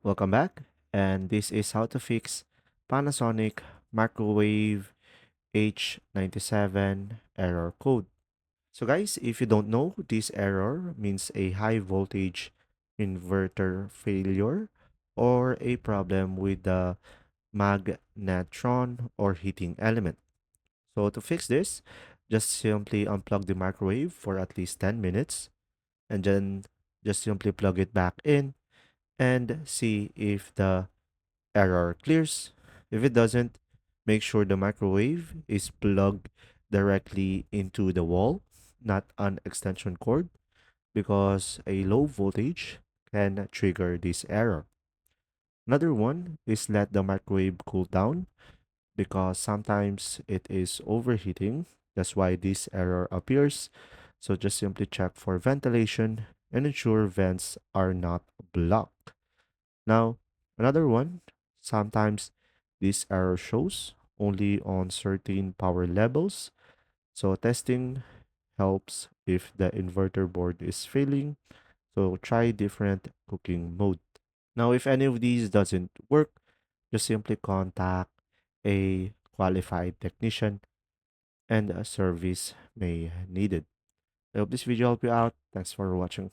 Welcome back, and this is how to fix Panasonic microwave h97 error code. So guys, if you don't know, this error means a high voltage inverter failure or a problem with the magnetron or heating element. So to fix this, just simply unplug the microwave for at least 10 minutes and then just simply plug it back in and see if the error clears. If it doesn't, make sure the microwave is plugged directly into the wall, not an extension cord, because a low voltage can trigger this error. Another one is let the microwave cool down because sometimes it is overheating. That's why this error appears. So just simply check for ventilation and ensure vents are not blocked. Now, another one, sometimes this error shows only on certain power levels. So testing helps if the inverter board is failing. So try different cooking mode. Now, if any of these doesn't work, just simply contact a qualified technician and a service may needed. I hope this video helped you out. Thanks for watching.